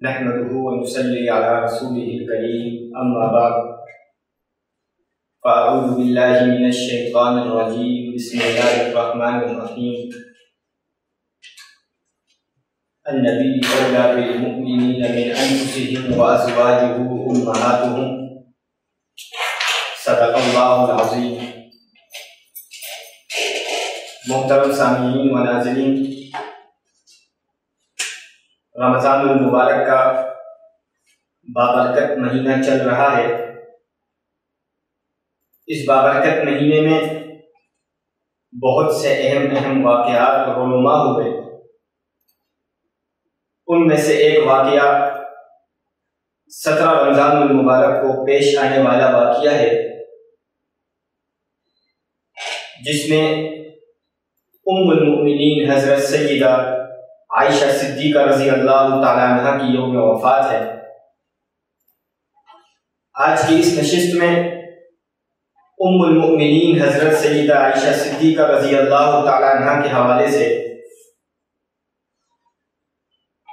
नहमदुहु व नुसल्ली अला रसूलिहिल करीम अम्मा बाद फ़अऊज़ु बिल्लाहि मिनश शैतानिर रजीम बिस्मिल्लाहिर रहमानिर रहीम अन्नबी औला बिल मुमिनीना मिन अनफुसिहिम व अज़वाजिहि उम्महातुहुम सदक़ल्लाहुल अज़ीम। मोहतरम सामीईन व नाज़रीन, रमज़ानुल मुबारक का बाबरकत महीना चल रहा है। इस बाबरकत महीने में बहुत से अहम वाक़यात रोनुमा हुए। उनमें से एक वाक़या 17 रमज़ानुल मुबारक को पेश आने वाला वाक़या है, जिसमें उम्मुल मुमिनीन हज़रत सय्यदा आयशा सिद्दीक़ा रज़ी अल्लाह ताला अन्हा की यौम वफ़ात है। आज की इस नशिस्त में उम्मुल मुमिनीन हज़रत सय्यदा आयशा सिद्दीक़ा रज़ी अल्लाह ताला अन्हा के हवाले से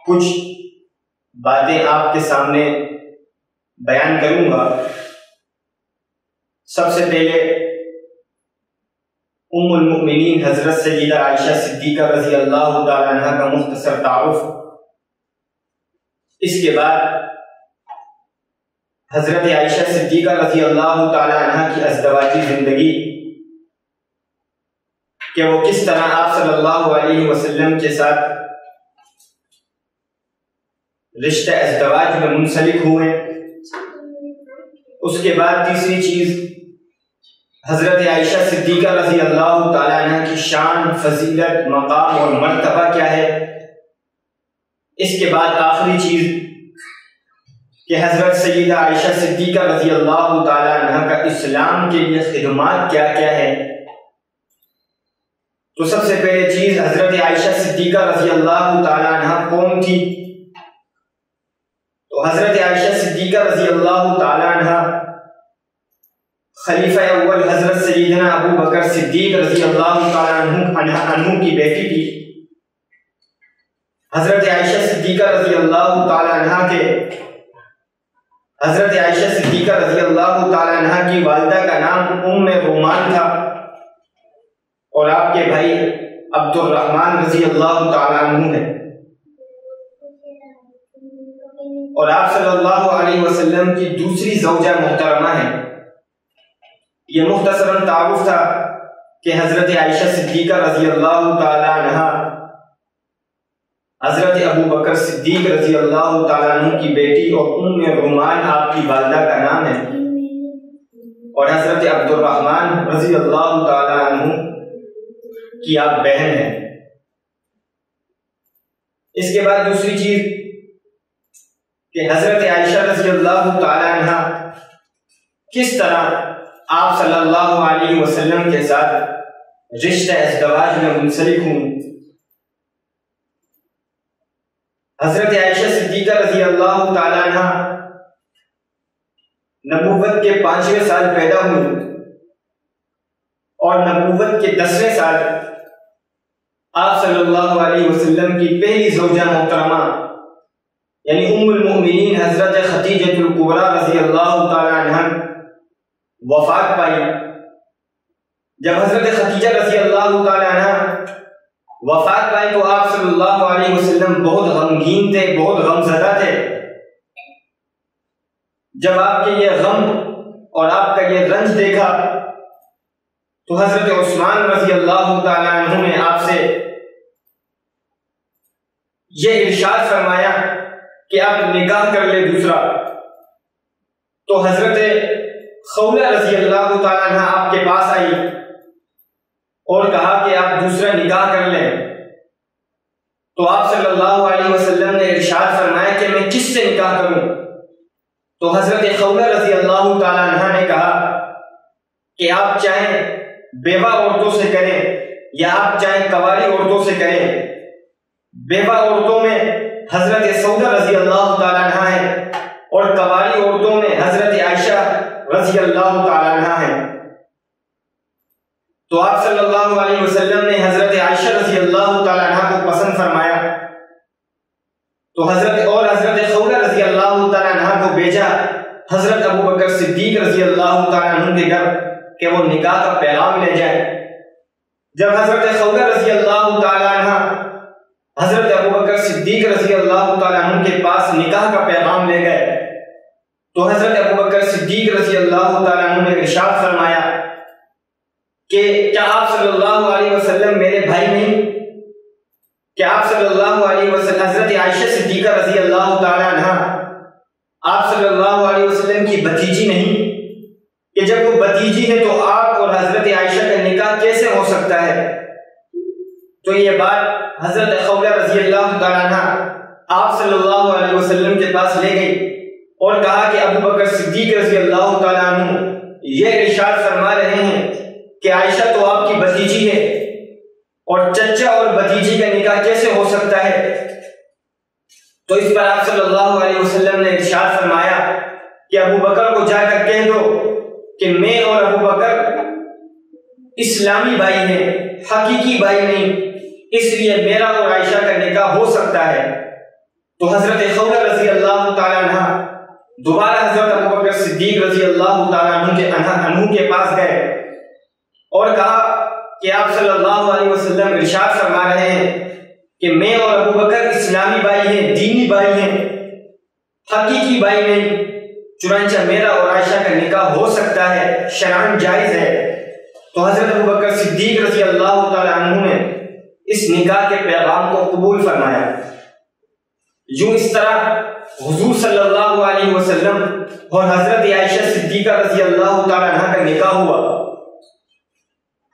कुछ बातें आपके सामने बयान करूंगा। सबसे पहले उम्मुल मुमिनीन हज़रत सय्यदा आयशा सिद्दीक़ा रज़ी अल्लाह ताला अन्हा का मुख्तसर तारुफ, इसके बाद हज़रत आयशा सिद्दीक़ा रज़ी अल्लाह ताला अन्हा की अज़दवाजी ज़िंदगी कि वो किस तरह आप सल्लल्लाहु अलैहि वसल्लम के साथ रिश्ते अज़दवाज में मुंसलिक हुए। उसके बाद तीसरी चीज़ हज़रत आयशा सिद्दीक़ा रज़ी अल्लाह ताला अन्हा की शान, फजीलत, मकाम और मर्तबा क्या है। इसके बाद आखिरी चीज़ कि हज़रत सय्यदा आयशा सिद्दीक़ा रज़ी अल्लाह ताला अन्हा का इस्लाम के लिए खिदमात क्या क्या है। तो सबसे पहले चीज़ हज़रत आयशा सिद्दीक़ा रज़ी अल्लाह ताला अन्हा कौन थी। तो हज़रत आयशा सिद्दीक़ा रज़ी अल्लाह ताला अन्हा खलीफा अव्वल हज़रत सय्यदना अबू बकर सिद्दीक़ रज़ी अल्लाह ताला अन्हु की बेटी थी। हज़रत आयशा सिद्दीक़ा रज़ी अल्लाह ताला अन्हा के हज़रत आयशा सिद्दीक़ा रज़ी अल्लाह ताला अन्हा की वालिदा का नाम उम्मे रोमान था और आपके भाई अब्दुर्रहमान रज़ी अल्लाह ताला अन्हु है। और आप सल्लल्लाहु अलैहि वसल्लम की दूसरी ज़ौजा मोहतरमा है। ये मुख्तसरन तारुफ था कि हज़रत आयशा सिद्दीक़ा रज़ी अल्लाह ताला अन्हा हज़रत अबू बकर सिद्दीक़ रज़ी अल्लाह ताला अन्हु की बेटी और उम्मे रोमान आपकी वालिदा का नाम है और हज़रत अब्दुर्रहमान रज़ी अल्लाह ताला अन्हु की आप बहन है। इसके बाद दूसरी चीज़ कि हज़रत आयशा रज़ी अल्लाह ताला अन्हा किस तरह आप सल्लल्लाहु अलैहि वसल्लम के साथ रिश्ते अज़दवाज में मुंसलिक हूँ। हज़रत आयशा सिद्दीक़ा रज़ी अल्लाह ताला अन्हा नबूवत के 5वें साल पैदा हुई और नबूवत के 10वें साल आप सल्लल्लाहु अलैहि वसल्लम की पहली ज़ौजा मोहतरमा यानी उम्मुल मुमिनीन हज़रत खदीजतुल कुबरा रज़ी अल्लाह ताला अन्हा वफ़ात पाई। जब हज़रत खदीजा रज़ी अल्लाह ताला अन्हा वफ़ात पाई तो आप सल्लल्लाहु अलैहि वसल्लम बहुत गमगीन थे, बहुत गमज़दा थे। जब आपके ये गम और आपका ये रंज देखा तो हज़रत उस्मान रज़ी अल्लाह ताला अन्हु ने आपसे ये इरशाद फरमाया कि आप निकाह कर ले दूसरा। तो हज़रत खौला रज़ी अल्लाह ताला अन्हा आपके पास आई और कहा कि आप दूसरा निकाह कर लें। तो आप सल्लल्लाहु अलैहि वसल्लम ने इरशाद फरमाया कि मैं किससे निकाह करूं। तो हज़रत खौला रज़ी अल्लाह ताला अन्हा ने कहा कि आप चाहे बेवा औरतों से करें या आप चाहे कवारी औरतों से करें। बेवा औरतों में हज़रत सौदा रज़ी अल्लाह ताला अन्हा है और कवारी औरतों में हज़रत आयशा रज़ी अल्लाह ताला अन्हा है। तो आप सल्लल्लाहु अलैहि वसल्लम ने हज़रत आयशा रज़ी अल्लाह ताला अन्हा को पसंद फरमाया। तो हज़रत भेजा हजरत अबू बकर सिद्दीक रजी अल्लाह तआला अन्हु के घर कि वो निकाह का पैगाम ले जाए। जब हजरत खौला रजी अल्लाह तआला अन्हा हजरत अबू बकर सिद्दीक रजी अल्लाह तआला अन्हु के पास निकाह का पैगाम ले गए तो हजरत अबू बकर सिद्दीक रजी अल्लाह तआला अन्हु ने इरशाद फरमाया कि क्या आप सल्लल्लाहु अलैहि वसल्लम मेरे भाई नहीं, क्या आप सल्लल्लाहु अलैहि वसल्लम हजरत आयशा सिद्दीका रजी अल्लाह तआला अन्हा आप सल्लल्लाहु अलैहि वसल्लम की भतीजी नहीं, कि जब वो भतीजी है तो आप और हजरत आयशा का निकाह कैसे हो सकता है। तो ये बात हजरत खौला रजी अल्लाह तआला अन्हा आप सल्लल्लाहु अलैहि वसल्लम के पास ले गई और कहा कि अबू बकर सिद्दीक रजी अल्लाह तआला अन्हु ये इरशाद फरमा रहे हैं कि आयशा तो आपकी भतीजी है और चचा और भतीजी का निकाह कैसे हो सकता है। तो इस पर आप सल्लल्लाहु अलैहि वसल्लम ने इरशाद फरमाया कि अबू बकर को जाकर कह दो कि मैं और अबू बकर इस्लामी भाई हैं, हकीकी भाई नहीं, इसलिए मेरा और आयशा का निकाह हो सकता है। तो हजरत खौला रजी अल्लाह तआला अन्हा दोबारा हजरत अबू बकर सिद्दीक रजी अल्लाह तआला अन्हु के पास गए और कहा कि आप सल्लल्लाहु अलैहि वसल्लम इरशाद फरमा रहे हैं कि मैं और अबू बकर इस्लामी भाई हैं, दीनी भाई हैं, हकीकी भाई नहीं, चुनांचे मेरा और आयशा का निकाह हो सकता है, शरअन जायज है। तो हजरत अबू बकर सिद्दीक रजी अल्लाह तआला अन्हु ने इस निकाह के पैगाम को कबूल फरमाया। यूं इस तरह हुजूर सल्लल्लाहु अलैहि वसल्लम और हजरत आयशा सिद्दीका रजी अल्लाह तआला अन्हा का निकाह हुआ।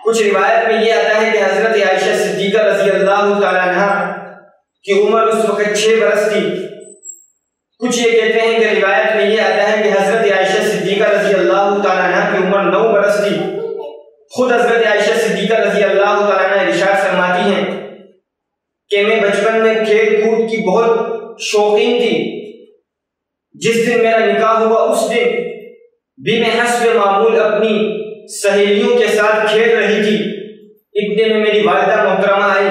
कुछ रिवायत में यह आता है कि हजरत आयशा सिद्दीका रजी अल्लाह तआला अन्हा की उम्र उस वक्त 6 बरस थी। कुछ ये कहते हैं कि रिवायत में यह आता है कि हजरत आयशा सिद्दीका रजी अल्लाह तआला अन्हा की उम्र 9 बरस थी। खुद हजरत आयशा सिद्दीका रजी अल्लाह तआला अन्हा इरशाद फरमाती हैं कि मैं बचपन में खेल कूद की बहुत शौकीन थी। जिस दिन मेरा निकाह हुआ उस दिन भी मैं हस्ब मामूल अपनी सहेलियों के साथ खेल रही थी। इतने में मेरी वालिदा मोहतरमा आई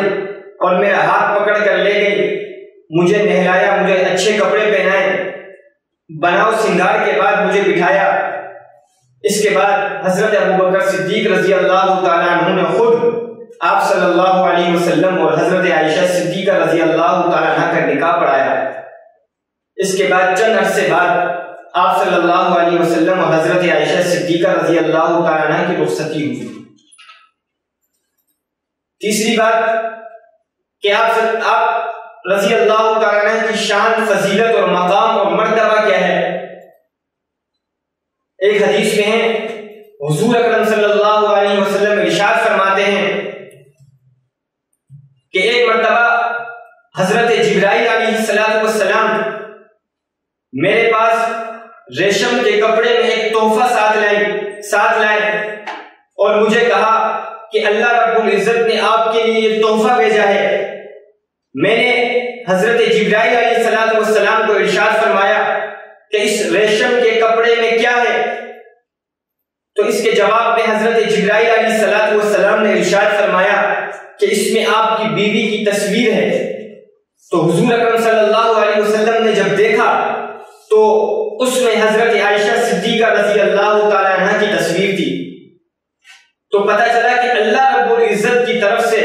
और मेरा हाथ पकड़ कर ले गई, मुझे नहलाया, मुझे अच्छे कपड़े पहनाए, बनाओ सिंगार के बाद मुझे बिठाया। इसके बाद हजरत अबू बकर सिद्दीक रजी अल्लाह तआला अन्हु ने खुद आप सल्लल्लाहु अलैहि वसल्लम और हजरत आयशा सिद्दीका रजी अल्लाह तआला अन्हा का निकाह पढ़ाया। इसके बाद चंद अरसे बाद आप सल्लल्लाहु अलैहि वसल्लम और हजरत आयशा सिद्दीका रजी अल्लाह तआला अन्हा की रुखसती हुई। तीसरी बात कि आप रजी अल्लाह तआला अन्हा की शान, फजीलत और मकाम और मर्तबा क्या है। एक हदीस में है हुजूर अकरम सल्लल्लाहु अलैहि वसल्लम इरशाद फरमाते हैं कि एक मर्तबा हजरत जिब्राइल अलैहिस्सलाम मेरे पास रेशम के कपड़े में एक तोहफा साथ लाए और मुझे कहा कि अल्लाह रब्बुल इज्जत ने आपके लिए ये तोहफा भेजा है। मैंने हजरत जिब्राइल अलैहिस्सलाम को इरशाद फरमाया कि इस रेशम के कपड़े में क्या है। तो इसके जवाब में हजरत जिब्राइल अलैहिस्सलाम ने इरशाद फरमाया कि इसमें आपकी बीवी की तस्वीर है। तो हुजूर अकरम सल्लल्लाहु अलैहि वसल्लम ने जब देखा तो उसमें हजरत आयशा सिद्दीका रजी अल्लाह तआला अन्हा की तस्वीर थी। तो पता चला कि अल्लाह रब्बुल इज्जत की तरफ से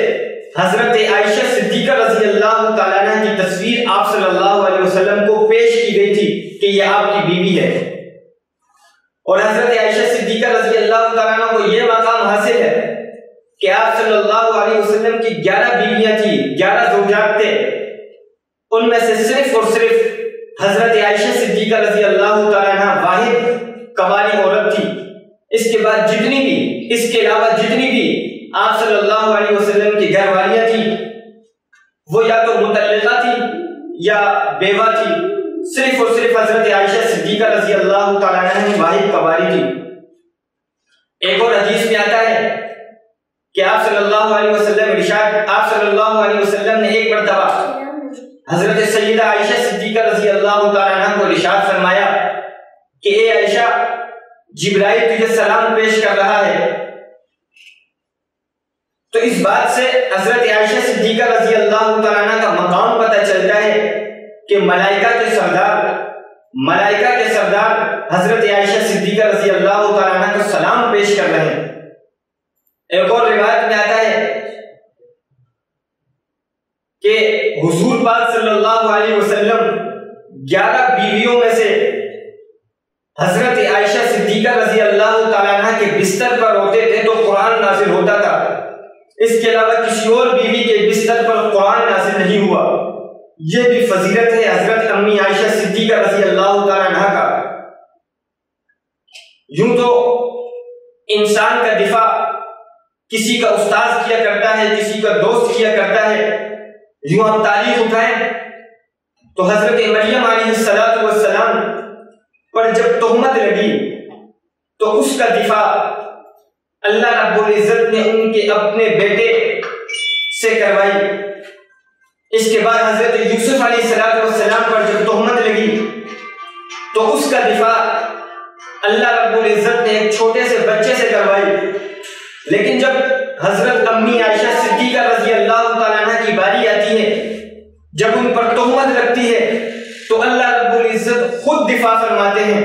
हजरत आयशा सिद्दीका रजी अल्लाह तआला अन्हा की तस्वीर आप सल्लल्लाहु अलैहि वसल्लम को पेश की गई थी कि यह आपकी बीवी है। और हजरत आयशा सिद्दीका रजी अल्लाह तआला अन्हा को यह मकाम हासिल है कि आप सल्लल्लाहु अलैहि वसल्लम की 11 बीवियां थी, 11 ज़ौजात थे। उनमें से सिर्फ और सिर्फ हजरत आयशा सिद्दीका रजी अल्लाह तआला अन्हा वाहिद कवारी औरत थी। इसके अलावा जितनी भी आप सल्लल्लाहु अलैहि वसल्लम की घरवालियां थी वो या तो मुतल्लिका थी या बेवा थी। सिर्फ और सिर्फ हजरत आयशा सिद्दीका रजी अल्लाह तआला अन्हा वाहिद कवारी थी। एक और हदीस में आता है कि आप सल्लल्लाहु अलैहि वसल्लम ने एक मर्तबा हजरत सैयदा आयशा सिद्दीका रजी अल्लाह तआला अन्हा को इरशाद फरमाया कि ए आयशा, जिब्राइल तुझे सलाम पेश कर रहा है। तो इस बात से हजरत आयशा सिद्दीका रजी अल्लाह तआला अन्हा का मकाम पता चलता है कि मलाइका के सरदार मलाइका के सरदार हजरत आयशा सिद्दीका रजी अल्लाह तआला अन्हा को सलाम पेश कर रहे हैं। एक और रिवायत में आता है कि हुजूर पाक सल्लल्लाहु अलैहि वसल्लम 11 बीवियों में से हजरत आयशा सिद्दीका रजी अल्लाह तआला अन्हा के बिस्तर पर होते थे तो कुरान नाजिल होता था। इसके अलावा किसी और बीवी के बिस्तर पर कुरान नाजिल नहीं हुआ। यह भी फजीलत है हजरत अम्मी आयशा सिद्दीका रजी अल्लाह तआला अन्हा का। यूं तो इंसान का दिफा किसी का उस्ताद किया करता है, किसी का दोस्त किया करता है। यूं आप तारीख उठाएं तो हजरत मरियम अलैहिस्सलातु वस्सलाम पर जब तोहमत लगी तो उसका दिफा अल्लाह रब्बुल इज्जत ने उनके अपने बेटे से करवाई। इसके बाद हजरत यूसुफ अलैहिस्सलातु वस्सलाम पर जब तोहमत लगी तो उसका दिफा अल्लाह रब्बुल इज्जत ने एक छोटे से बच्चे से करवाई। लेकिन जब हजरत अम्मी आयशा सिद्दीका रजी अल्लाह तआला अन्हा की बारी आती है, जब उन पर तोहमत लगती है तो अल्लाह रब्बुल इज्जत खुद दिफा फरमाते हैं।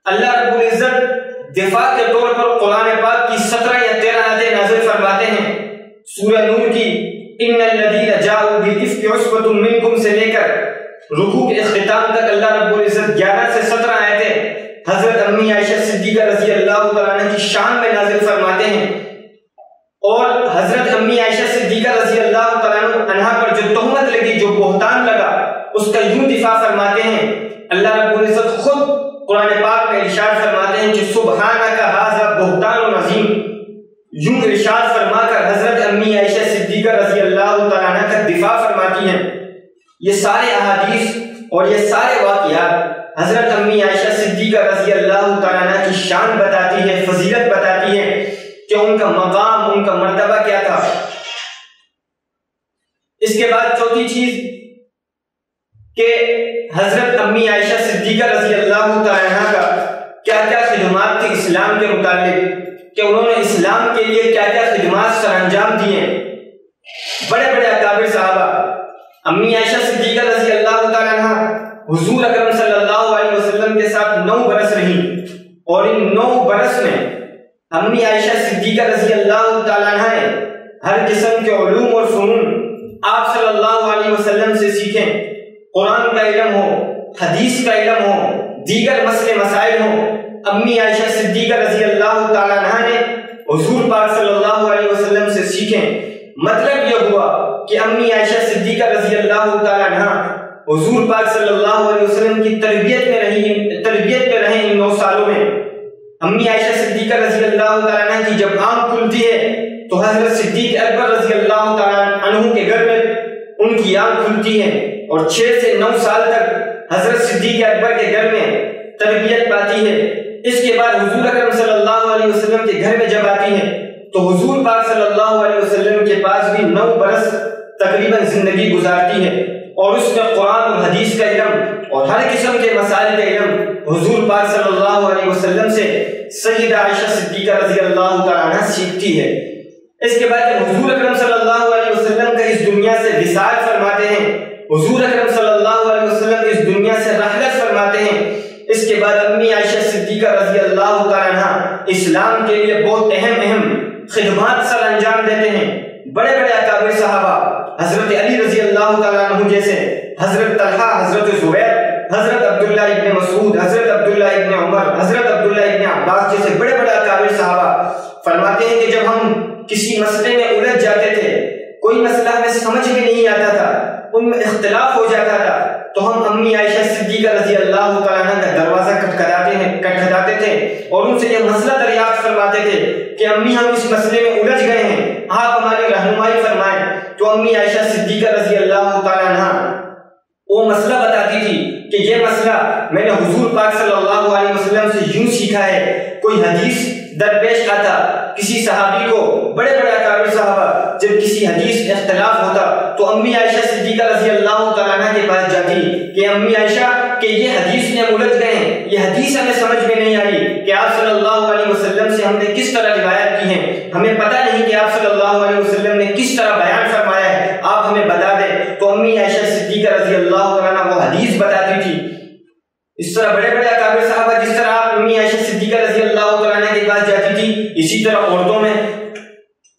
अल्लाह रब्बुल इज्जत दिफा के तौर पर कुरान पाक की 17 या 13 आयतें नाज़िल फरमाते हैं। सूरह नूर की इन्नल लज़ीना जाऊ बिल इफ्की उस्बतुम मिनकुम से लेकर रुकू के इख्तिताम तक अल्लाह रब्बुल इज्जत 11 से 17 आयतें हजरत अम्मी आयशा सिद्दीका रजी अल्लाह तआला अन्हा की शान में नाज़िल फरमाते हैं। और हजरत अम्मी आयशा सिद्दीका रजी अल्लाह तआला अन्हा पर जो तोहमत लगी, जो बोहतान लगा, उसका यूं दिफा फरमाते हैं। अल्लाह रब्बुल इज्जत खुद कुरान पाक में इरशाद फरमाते हैं कि सुब्हानका हाज़ा बुहतानुन अज़ीम। यूं इरशाद फरमाकर हजरत अम्मी आयशा सिद्दीका रजी अल्लाह तआला अन्हा का दिफा फरमाती हैं। ये सारे अहादीस और ये सारे वाक़ियात हजरत अम्मी आयशा सिद्दीका रजी अल्लाह तआला अन्हा की शान बताती है, फजीलत बताती है कि उनका मकाम, उनका मर्तबा क्या था। इसके बाद चौथी चीज कि हजरत अम्मी आयशा सिद्दीका रजी अल्लाह तआला अन्हा का क्या क्या खिदमात थी इस्लाम के मुतालिक, कि उन्होंने इस्लाम के लिए क्या क्या खिदमात सरअंजाम दिए। बड़े बड़े अकाबिर साहबा अम्मी आयशा सिद्दीका रजी अल्लाह तआला अन्हा हुजूर अकरम सल्लल्लाहु अलैहि वसल्लम के साथ 9 बरस रही और इन 9 बरस में अम्मी आयशा सिद्दीका रजी अल्लाह तआला अन्हा ने हर किस्म के उलूम और फनून आप सल्लल्लाहु अलैहि वसल्लम से सीखे। कुरान का इल्म हो, हदीस का इल्म हो, दीगर मसले मसाइल हो, अम्मी आयशा सिद्दीका रजी अल्लाह तआला अन्हा ने हुजूर पाक सल्लल्लाहु अलैहि वसल्लम से सीखे। मतलब यह हुआ कि अम्मी आयशा सिद्दीका रजी अल्लाह तआला अन्हा हुजूर पाक सल्लल्लाहु अलैहि वसल्लम की तरबियत में रहे इन 9 सालों में। अम्मी आयशा सिद्दीका रजी अल्लाह तआला अन्हा की जब आंख खुलती है तो हजरत सिद्दीक अकबर रजी अल्लाह तआला अन्हु के घर में उनकी आंख खुलती है और 6 से 9 साल तक हजरत सिद्दीक अकबर के घर में तरबियत पाती है। इसके बाद हुजूर अकरम सल्लल्लाहु अलैहि वसल्लम के घर में जब आती है तो हुजूर पाक सल्लल्लाहु अलैहि वसल्लम के पास भी 9 बरस तकरीबन जिंदगी गुजारती है और उसमें कुरान और हदीस का इल्म और हर किस्म के मसाइल का इल्म हुजूर पाक सल्लल्लाहु अलैहि वसल्लम से सय्यदा आयशा सिद्दीका रजी अल्लाह तआला अन्हा सीखती है। इसके बाद जब हुजूर अकरम सल्लल्लाहु अलैहि वसल्लम का इस दुनिया से विसाल फरमाते हैं, हुजूर अकरम सल्लल्लाहु अलैहि वसल्लम इस दुनिया से रहलत फरमाते हैं, इसके बाद अम्मी आयशा सिद्दीका रजी अल्लाह तआला अन्हा इस्लाम के लिए बहुत अहम खिदमात सर अंजाम देते हैं। बड़े बड़े अकाबिर साहबा हजरत अली रजी अल्लाह तआला अन्हु जैसे, हजरत तलहा, हजरत जुबैर, हजरत अब्दुल्लाह इब्न मसूद, हजरत अब्दुल्लाह इब्न उमर, हजरत अब्दुल्लाह इब्न अब्बास जैसे बड़े बड़े अकाबिर साहबा फरमाते हैं कि जब हम किसी मसले में उलझ जाते थे, कोई मसला हमें समझ में नहीं आता था, उनमें इख्तिलाफ हो जाता था, तो हम अम्मी आयशा सिद्दीका रजी अल्लाह तआला अन्हा का दरवाजा खटखटाते थे और उनसे यह मसला दरियाफ्त फरमाते थे कि अम्मी हम इस मसले में उलझ गए हैं, आप हमारी रहनुमाई फरमाएं। तो अम्मी आयशा सिद्दीका रजी अल्लाह तआला अन्हा वो मसला बताती थी कि ये मसला मैंने हुजूर पाक सल्लल्लाहु अलैहि वसल्लम से यूं सीखा है। कोई हदीस दरपेश आता किसी सहाबी को, बड़े बड़े अकाबिर साहबा जब किसी हदीस में इख्तिलाफ होता तो अम्मी आयशा सिद्दीका रजी अल्लाह तआला अन्हा के पास जाती कि अम्मी आयशा कि ये हदीस में उलझ गए, ये हदीस हमें समझ में नहीं आई कि आप सल्लल्लाहु अलैहि वसल्लम से हमने किस तरह रिवायत की है, हमें पता नहीं कि आप सल्लल्लाहु अलैहि वसल्लम ने किस तरह बयान फरमाया है, आप हमें बता दें। तो अम्मी आयशा सिद्दीका रजी अल्लाह तआला अन्हा वो हदीस बताती थी इस तरह बड़े बड़े अकाबिर साहबा, जिस तरह आप अम्मी आयशा सिद्दीका रजी अल्लाह तआला अन्हा के पास जाती थी, इसी तरह औरतों में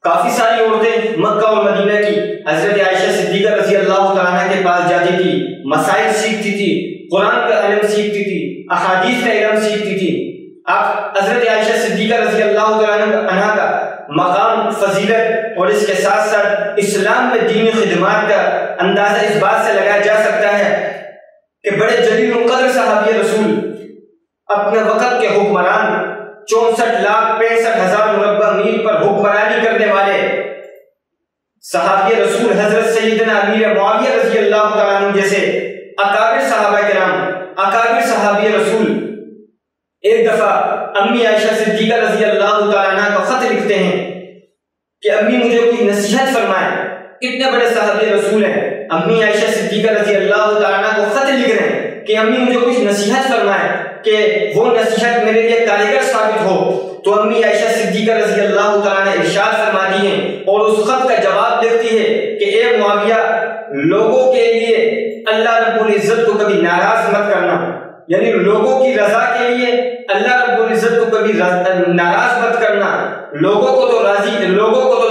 काफी सारी औरतें मक्का और मदीना की हजरत आयशा सिद्दीका रजी अल्लाह तआला अन्हा के पास जाती थी, मसाइल सीखती थी, कुरान का इल्म सीखती थी, अहादीस का इल्म सीखती थी। आप हजरत आयशा सिद्दीका रजी अल्लाह तआला अन्हा का मकाम, फजीलत और इसके साथ साथ इस्लाम में दीनी खिदमत का अंदाजा इस बात से लगाया जा सकता है कि बड़े जलील और कदर सहाबी रसूल, अपने वक्त के हुक्मरान, 64,65,000 मुरब्बा मील पर हुक्मरानी करने वाले सहाबी रसूल हजरत सैयदना अमीर मुआविया रजी अल्लाह तआला अन्हु जैसे अकाबिर सहाबा किराम, अकाबिर सहाबी रसूल एक दफा अम्मी आयशा सिद्दीका रजी अल्लाह तआला अन्हा को खत लिखते हैं कि अम्मी मुझे कोई नसीहत फरमाए। कितने बड़े सहाबी रसूल हैं, अम्मी आयशा सिद्दीका रजी अल्लाह तआला अन्हा को खत लिख रहे हैं कि अम्मी मुझे कुछ नसीहत फरमाए कि वो नसीहत मेरे लिए कारगर साबित हो। तो अम्मी आयशा सिद्दीका रजी अल्लाह तआला अन्हा इरशाद फरमाती हैं और उस खत का जवाब लिखती है कि ए मुआविया, लोगों के लिए अल्लाह रब्बुल इज्जत को कभी नाराज मत करना, यानी लोगों की रजा के लिए अल्लाह रब्बुल इज्जत को कभी नाराज मत करना। लोगों को तो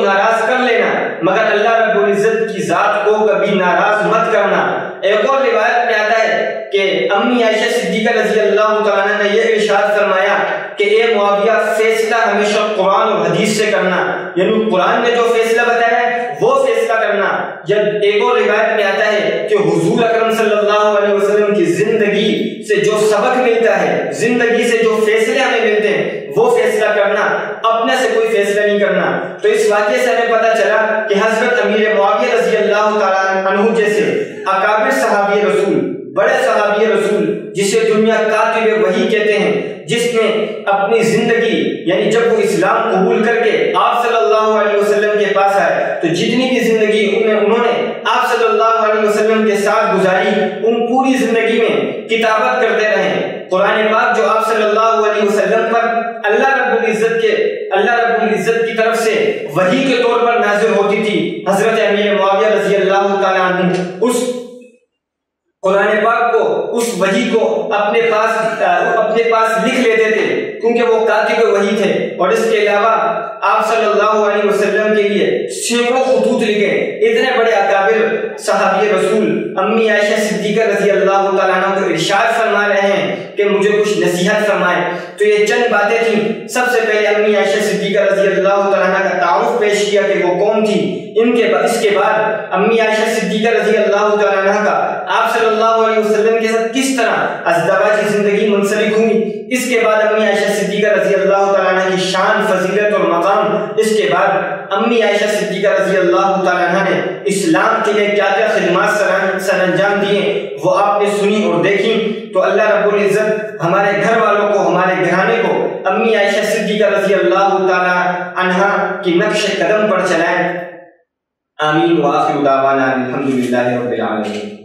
नाराज कर लेना, मगर अल्लाह रब्बुल इज्जत की जात को कभी नाराज मत करना। एक और रिवायत में आता है कि अम्मी आयशा सिद्दीका रजी अल्लाह तआला अन्हा ने यह इरशाद फरमाया कि ए मुआविया, फैसला हमेशा कुरान और हदीस से करना, यानी कुरान में जो फैसला बताया है वो फैसला करना। जब एक और रिवायत में आता है कि हुजूर अकरम सल्लल्लाहु अलैहि वसल्लम की जिंदगी से जो सबक मिलता है, जिंदगी से जो फैसले हमें मिलते हैं वो फैसला करना, अपने से कोई फैसला नहीं करना। तो इस वाक़ये से हमें पता चला कि हजरत अमीर मुआविया रजी अल्लाह तआला अन्हु जैसे अकाबिर सहाबी रसूल, बड़े सहाबी रसूल, जिसे दुनिया कातिब वही कहते हैं, जिसने अपनी जिंदगी यानी जब वो इस्लाम कबूल करके आप सल्लल्लाहु अलैहि वसल्लम के पास आए तो जितनी भी जिंदगी उन्होंने आप सल्लल्लाहु अलैहि वसल्लम के साथ गुजारी, उन पूरी जिंदगी में किताबत करते रहे। कुरान पाक जो आप सल्लल्लाहु अलैहि वसल्लम पर अल्लाह रब्बुल इज्जत की तरफ से वही के तौर पर नाजिल होती थी, हजरत अमीर मुआविया रजी अल्लाह तआला अन्हु उस कुरान पाक को, उस वही को अपने पास लिख लेते थे, क्योंकि वो कातिब वही थे। और इसके अलावा आप सल्लल्लाहु अलैहि वसल्लम के लिए सैकड़ों खुतूत लिखे। इतने बड़े अकाबिर सहाबी रसूल अम्मी आयशा सिद्दीका रजी अल्लाह तआला अन्हा को इरशाद फरमा रहे हैं कि मुझे कुछ नसीहत फरमाए। तो ये चंद बातें थी। सबसे पहले अम्मी आयशा सिद्दीका रजी अल्लाह तआला अन्हा का तारुफ पेश किया कि वो कौन थी। इसके बाद अम्मी आयशा सिद्दीका रजी अल्लाह तआला अन्हा का आप सल्लल्लाहु अलैहि वसल्लम के साथ किस तरह अज़दवाजी जिंदगी मुंसलिक हुई। इसके बाद अम्मी आयशा सिद्दीका रजी अल्लाह तआला अन्हा की शान, फजीलत और मकाम। इसके बाद अम्मी आयशा सिद्दीका रजी अल्लाह तआला अन्हा ने इस्लाम के लिए क्या क्या खिदमत सरअंजाम दिए वो आपने सुनी और देखी। तो अल्लाह रब्बुल इज्जत हमारे घर वालों को, हमारे घराने को अम्मी आयशा सिद्दीका रजी अल्लाह तआला अन्हा की नक्श कदम पर चलाए। आमीन व आखिर दावाना अल्हम्दुलिल्लाहि रब्बिल आलमीन।